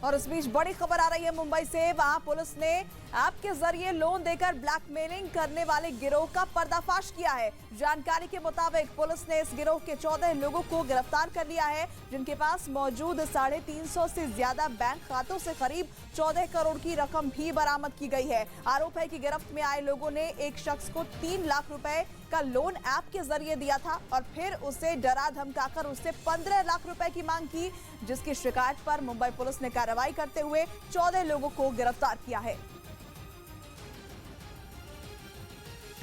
और इस बीच बड़ी खबर आ रही है मुंबई से। वहां पुलिस ने ऐप के जरिए लोन देकर ब्लैकमेलिंग करने वाले गिरोह का पर्दाफाश किया है। जानकारी के मुताबिक पुलिस ने इस गिरोह के 14 लोगों को गिरफ्तार कर लिया है, जिनके पास मौजूद 350 से ज्यादा बैंक खातों से करीब 14 करोड़ की रकम भी बरामद की गई है। आरोप है कि गिरफ्त में आए लोगों ने एक शख्स को 3 लाख रुपए का लोन ऐप के जरिए दिया था और फिर उसे डरा धमकाकर उससे 15 लाख रुपए की मांग की, जिसकी शिकायत पर मुंबई पुलिस ने कार्रवाई करते हुए 14 लोगों को गिरफ्तार किया है।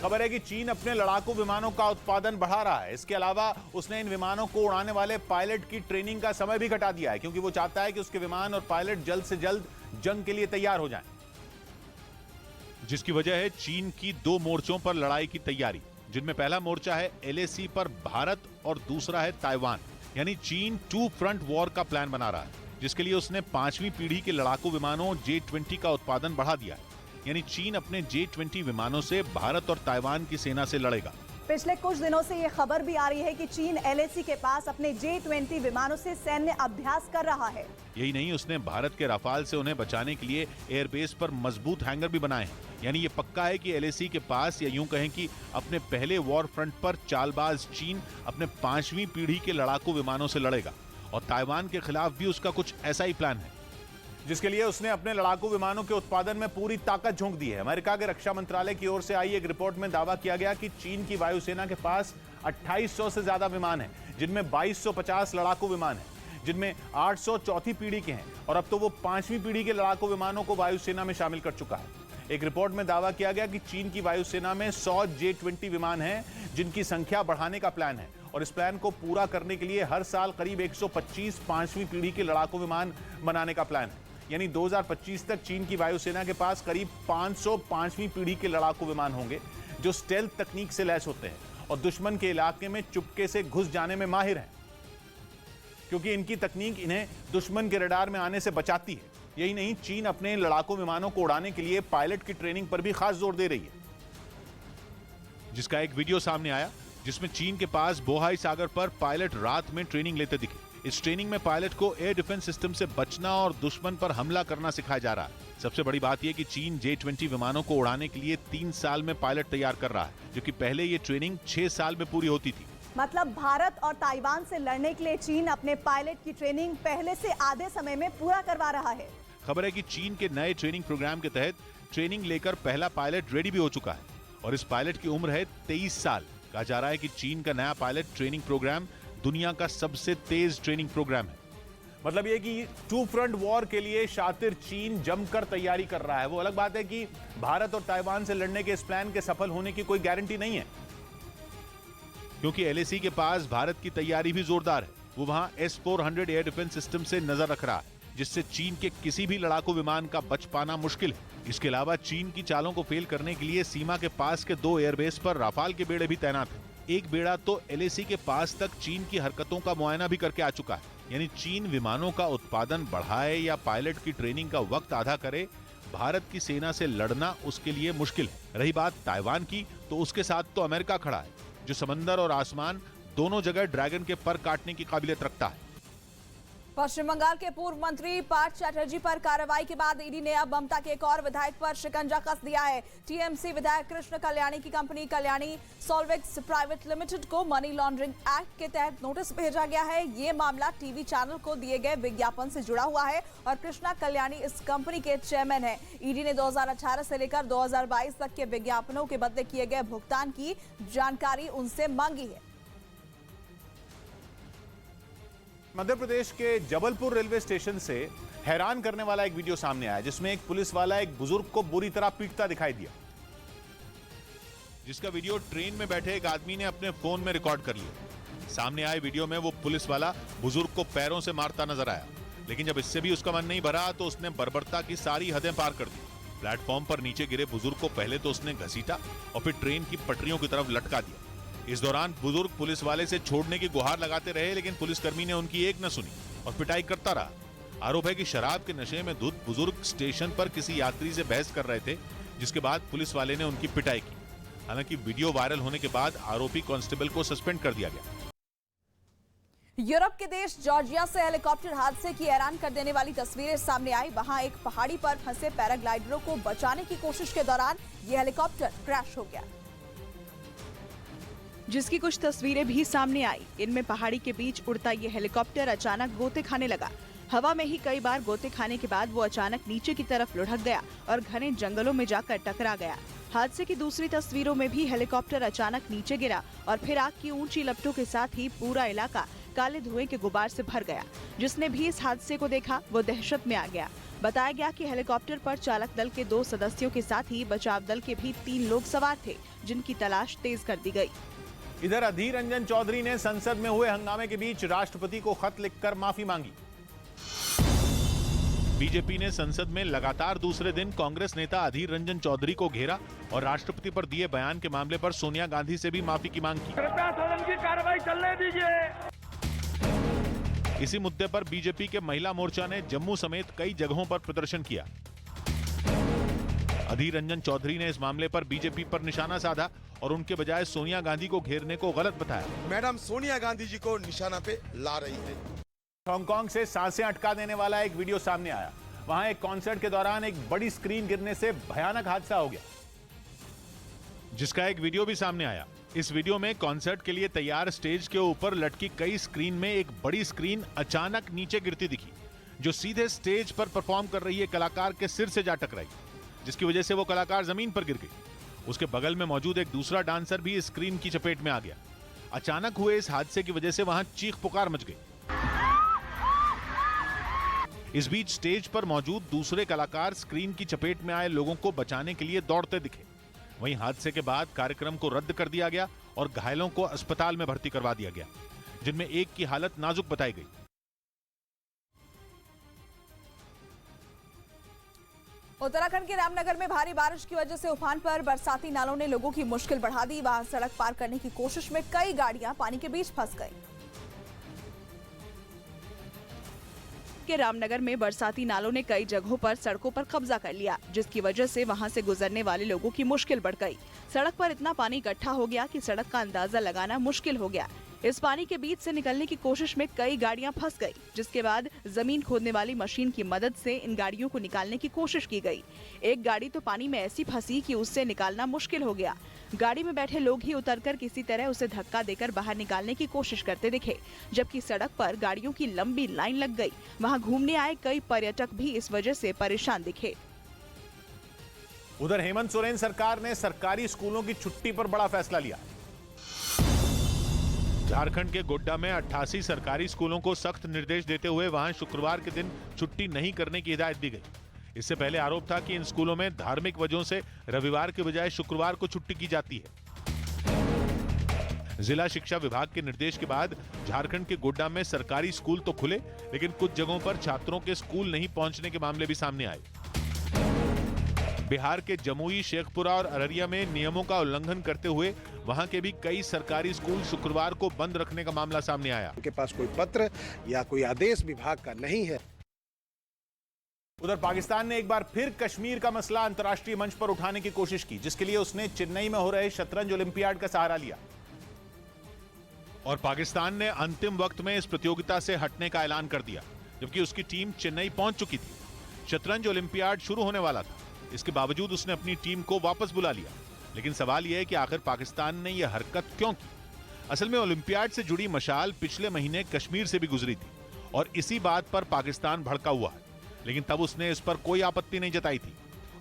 खबर है कि चीन अपने लड़ाकू विमानों का उत्पादन बढ़ा रहा है। इसके अलावा उसने इन विमानों को उड़ाने वाले पायलट की ट्रेनिंग का समय भी घटा दिया है, क्योंकि वो चाहता है कि उसके विमान और पायलट जल्द से जल्द जंग के लिए तैयार हो जाएं। जिसकी वजह है चीन की 2 मोर्चों पर लड़ाई की तैयारी, जिनमें पहला मोर्चा है LAC पर भारत और दूसरा है ताइवान। यानी चीन 2 फ्रंट वॉर का प्लान बना रहा है, जिसके लिए उसने 5वीं पीढ़ी के लड़ाकू विमानों J-20 का उत्पादन बढ़ा दिया है। यानी चीन अपने J-20 विमानों से भारत और ताइवान की सेना से लड़ेगा। पिछले कुछ दिनों से ये खबर भी आ रही है कि चीन LAC के पास अपने J-20 विमानों से सैन्य अभ्यास कर रहा है। यही नहीं, उसने भारत के राफाल से उन्हें बचाने के लिए एयरबेस पर मजबूत हैंगर भी बनाए हैं। यानी ये पक्का है कि LAC के पास, या यूं कहें कि अपने पहले वॉर फ्रंट पर चालबाज चीन अपने 5वीं पीढ़ी के लड़ाकू विमानों से लड़ेगा और ताइवान के खिलाफ भी उसका कुछ ऐसा ही प्लान है, जिसके लिए उसने अपने लड़ाकू विमानों के उत्पादन में पूरी ताकत झोंक दी है। अमेरिका के रक्षा मंत्रालय की ओर से आई एक रिपोर्ट में दावा किया गया कि चीन की वायुसेना के पास 2800 से ज्यादा विमान हैं, जिनमें 2250 लड़ाकू विमान हैं, जिनमें 800 चौथी पीढ़ी के हैं और अब तो वो 5वीं पीढ़ी के लड़ाकू विमानों को वायुसेना में शामिल कर चुका है। एक रिपोर्ट में दावा किया गया कि चीन की वायुसेना में 100 J-20 विमान हैं, जिनकी संख्या बढ़ाने का प्लान है और इस प्लान को पूरा करने के लिए हर साल करीब 125 5वीं पीढ़ी के लड़ाकू विमान बनाने का प्लान है। यानी 2025 तक चीन की वायुसेना के पास करीब 500 5वीं पीढ़ी के लड़ाकू विमान होंगे, जो स्टेल्थ तकनीक से लैस होते हैं और दुश्मन के इलाके में चुपके से घुस जाने में माहिर हैं, क्योंकि इनकी तकनीक इन्हें दुश्मन के रडार में आने से बचाती है। यही नहीं, चीन अपने लड़ाकू विमानों को उड़ाने के लिए पायलट की ट्रेनिंग पर भी खास जोर दे रही है, जिसका एक वीडियो सामने आया जिसमें चीन के पास बोहाई सागर पर पायलट रात में ट्रेनिंग लेते दिखे। इस ट्रेनिंग में पायलट को एयर डिफेंस सिस्टम से बचना और दुश्मन पर हमला करना सिखाया जा रहा है। सबसे बड़ी बात यह कि चीन J-20 विमानों को उड़ाने के लिए 3 साल में पायलट तैयार कर रहा है, जबकि पहले ये ट्रेनिंग 6 साल में पूरी होती थी। मतलब भारत और ताइवान से लड़ने के लिए चीन अपने पायलट की ट्रेनिंग पहले से आधे समय में पूरा करवा रहा है। खबर है कि चीन के नए ट्रेनिंग प्रोग्राम के तहत ट्रेनिंग लेकर पहला पायलट रेडी भी हो चुका है और इस पायलट की उम्र है 23 साल। कहा जा रहा है कि चीन का नया पायलट ट्रेनिंग प्रोग्राम दुनिया का सबसे तेज ट्रेनिंग प्रोग्राम है। मतलब ये कि 2 फ्रंट वॉर के लिए शातिर चीन जमकर तैयारी कर रहा है। वो अलग बात है कि भारत और ताइवान से लड़ने के इस प्लान के सफल होने की कोई गारंटी नहीं है, क्योंकि LAC के पास भारत की तैयारी भी जोरदार है। वो वहां S-400 एयर डिफेंस सिस्टम से नजर रख रहा है, जिससे चीन के किसी भी लड़ाकू विमान का बच पाना मुश्किल है। इसके अलावा चीन की चालों को फेल करने के लिए सीमा के पास के 2 एयरबेस पर राफाल के बेड़े भी तैनात हैं। एक बेड़ा तो LAC के पास तक चीन की हरकतों का मुआयना भी करके आ चुका है। यानी चीन विमानों का उत्पादन बढ़ाए या पायलट की ट्रेनिंग का वक्त आधा करे, भारत की सेना से लड़ना उसके लिए मुश्किल है। रही बात ताइवान की, तो उसके साथ तो अमेरिका खड़ा है, जो समंदर और आसमान दोनों जगह ड्रैगन के पर काटने की काबिलियत रखता है। पश्चिम बंगाल के पूर्व मंत्री पार्थ चैटर्जी पर कार्रवाई के बाद ईडी ने अब ममता के एक और विधायक पर शिकंजा कस दिया है। TMC विधायक कृष्ण कल्याणी की कंपनी कल्याणी सॉल्वेक्स प्राइवेट लिमिटेड को मनी लॉन्ड्रिंग एक्ट के तहत नोटिस भेजा गया है। ये मामला टीवी चैनल को दिए गए विज्ञापन से जुड़ा हुआ है और कृष्णा कल्याणी इस कंपनी के चेयरमैन है। ईडी ने 2018 से लेकर 2022 तक के विज्ञापनों के बदले किए गए भुगतान की जानकारी उनसे मांगी है। मध्य प्रदेश के जबलपुर रेलवे स्टेशन से हैरान करने वाला एक वीडियो सामने आया, जिसमें एक पुलिस वाला एक बुजुर्ग को बुरी तरह पीटता दिखाई दिया, जिसका वीडियो ट्रेन में बैठे एक आदमी ने अपने फोन में रिकॉर्ड कर लिया। सामने आए वीडियो में वो पुलिस वाला बुजुर्ग को पैरों से मारता नजर आया, लेकिन जब इससे भी उसका मन नहीं भरा तो उसने बर्बरता की सारी हदें पार कर दी। प्लेटफॉर्म पर नीचे गिरे बुजुर्ग को पहले तो उसने घसीटा और फिर ट्रेन की पटरियों की तरफ लटका दिया। इस दौरान बुजुर्ग पुलिस वाले से छोड़ने की गुहार लगाते रहे, लेकिन पुलिसकर्मी ने उनकी एक न सुनी और पिटाई करता रहा। आरोप है कि शराब के नशे में धुत बुजुर्ग स्टेशन पर किसी यात्री से बहस कर रहे थे, जिसके बाद पुलिस वाले ने उनकी पिटाई की। हालांकि वीडियो वायरल होने के बाद आरोपी कांस्टेबल को सस्पेंड कर दिया गया। यूरोप के देश जॉर्जिया से हेलीकॉप्टर हादसे की हैरान कर देने वाली तस्वीरें सामने आई। वहां एक पहाड़ी पर फंसे पैराग्लाइडरों को बचाने की कोशिश के दौरान यह हेलीकॉप्टर क्रैश हो गया, जिसकी कुछ तस्वीरें भी सामने आई। इनमें पहाड़ी के बीच उड़ता ये हेलीकॉप्टर अचानक गोते खाने लगा। हवा में ही कई बार गोते खाने के बाद वो अचानक नीचे की तरफ लुढ़क गया और घने जंगलों में जाकर टकरा गया। हादसे की दूसरी तस्वीरों में भी हेलीकॉप्टर अचानक नीचे गिरा और फिर आग की ऊंची लपटों के साथ ही पूरा इलाका काले धुएं के गुबार से भर गया। जिसने भी इस हादसे को देखा वो दहशत में आ गया। बताया गया कि हेलीकॉप्टर पर चालक दल के 2 सदस्यों के साथ ही बचाव दल के भी 3 लोग सवार थे, जिनकी तलाश तेज कर दी गई। इधर अधीर रंजन चौधरी ने संसद में हुए हंगामे के बीच राष्ट्रपति को खत लिखकर माफी मांगी। बीजेपी ने संसद में लगातार दूसरे दिन कांग्रेस नेता अधीर रंजन चौधरी को घेरा और राष्ट्रपति पर दिए बयान के मामले पर सोनिया गांधी से भी माफी की मांग की। कृपया सदन की कार्रवाई चलने दीजिए। इसी मुद्दे पर बीजेपी के महिला मोर्चा ने जम्मू समेत कई जगहों पर प्रदर्शन किया। अधीर रंजन चौधरी ने इस मामले पर बीजेपी पर निशाना साधा और उनके बजाय सोनिया गांधी को घेरने को गलत बताया। मैडम सोनिया गांधी जी को निशाना पे ला रही है। हांगकांग से सांसें अटका देने वाला एक वीडियो सामने आया। वहां एक कॉन्सर्ट के दौरान एक बड़ी स्क्रीन गिरने से भयानक हादसा हो गया, जिसका एक वीडियो भी सामने आया। इस वीडियो में कॉन्सर्ट के लिए तैयार स्टेज के ऊपर लटकी कई स्क्रीन में एक बड़ी स्क्रीन अचानक नीचे गिरती दिखी, जो सीधे स्टेज पर परफॉर्म कर रही है कलाकार के सिर से जा टकराई, जिसकी वजह से वो कलाकार जमीन पर गिर गई। उसके बगल में मौजूद एक दूसरा डांसर भी स्क्रीन की चपेट में आ गया। अचानक हुए इस हादसे की वजह से वहां चीख पुकार मच गई। इस बीच स्टेज पर मौजूद दूसरे कलाकार स्क्रीन की चपेट में आए लोगों को बचाने के लिए दौड़ते दिखे। वहीं हादसे के बाद कार्यक्रम को रद्द कर दिया गया और घायलों को अस्पताल में भर्ती करवा दिया गया, जिनमें एक की हालत नाजुक बताई गई। उत्तराखंड के रामनगर में भारी बारिश की वजह से उफान पर बरसाती नालों ने लोगों की मुश्किल बढ़ा दी। वहां सड़क पार करने की कोशिश में कई गाड़ियां पानी के बीच फंस गई। के रामनगर में बरसाती नालों ने कई जगहों पर सड़कों पर कब्जा कर लिया, जिसकी वजह से वहां से गुजरने वाले लोगों की मुश्किल बढ़ गई। सड़क पर इतना पानी इकट्ठा हो गया कि सड़क का अंदाजा लगाना मुश्किल हो गया। इस पानी के बीच से निकलने की कोशिश में कई गाड़ियां फंस गई, जिसके बाद जमीन खोदने वाली मशीन की मदद से इन गाड़ियों को निकालने की कोशिश की गई। एक गाड़ी तो पानी में ऐसी फंसी कि उससे निकालना मुश्किल हो गया। गाड़ी में बैठे लोग ही उतरकर किसी तरह उसे धक्का देकर बाहर निकालने की कोशिश करते दिखे, जबकि सड़क पर गाड़ियों की लंबी लाइन लग गई। वहां घूमने आए कई पर्यटक भी इस वजह से परेशान दिखे। उधर हेमंत सोरेन सरकार ने सरकारी स्कूलों की छुट्टी पर बड़ा फैसला लिया। झारखंड के गोड्डा में 88 सरकारी स्कूलों को सख्त निर्देश देते हुए वहां शुक्रवार के दिन छुट्टी नहीं करने की हिदायत दी गई। इससे पहले आरोप था कि इन स्कूलों में धार्मिक वजहों से रविवार के बजाय शुक्रवार को छुट्टी की जाती है। जिला शिक्षा विभाग के निर्देश के बाद झारखंड के गोड्डा में सरकारी स्कूल तो खुले, लेकिन कुछ जगहों पर छात्रों के स्कूल नहीं पहुंचने के मामले भी सामने आए। बिहार के जमुई, शेखपुरा और अररिया में नियमों का उल्लंघन करते हुए वहां के भी कई सरकारी स्कूल शुक्रवार को बंद रखने का मामला सामने आया। उनके पास कोई पत्र या कोई आदेश विभाग का नहीं है। उधर पाकिस्तान ने एक बार फिर कश्मीर का मसला अंतर्राष्ट्रीय मंच पर उठाने की कोशिश की, जिसके लिए उसने चेन्नई में हो रहे शतरंज ओलंपियाड का सहारा लिया। और पाकिस्तान ने अंतिम वक्त में इस प्रतियोगिता से हटने का ऐलान कर दिया, जबकि उसकी टीम चेन्नई पहुंच चुकी थी। शतरंज ओलंपियाड शुरू होने वाला था, इसके बावजूद उसने अपनी टीम को वापस बुला लिया। लेकिन सवाल यह है कि आखिर पाकिस्तान ने यह हरकत क्यों की? असल में ओलंपियाड से जुड़ी मशाल पिछले महीने कश्मीर से भी गुजरी थी और इसी बात पर पाकिस्तान भड़का हुआ है, लेकिन तब उसने इस पर कोई आपत्ति नहीं जताई थी।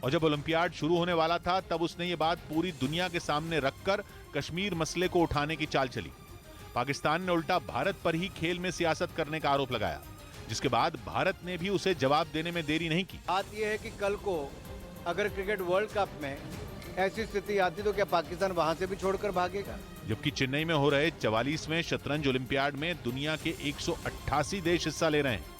और जब ओलंपियाड शुरू होने वाला था तब उसने ये बात पूरी दुनिया के सामने रखकर कश्मीर मसले को उठाने की चाल चली। पाकिस्तान ने उल्टा भारत पर ही खेल में सियासत करने का आरोप लगाया, जिसके बाद भारत ने भी उसे जवाब देने में देरी नहीं की। बात यह है कि कल को अगर क्रिकेट वर्ल्ड कप में ऐसी स्थिति आती तो क्या पाकिस्तान वहां से भी छोड़कर भागेगा? जबकि चेन्नई में हो रहे 44वें शतरंज ओलंपियाड में दुनिया के 188 देश हिस्सा ले रहे हैं।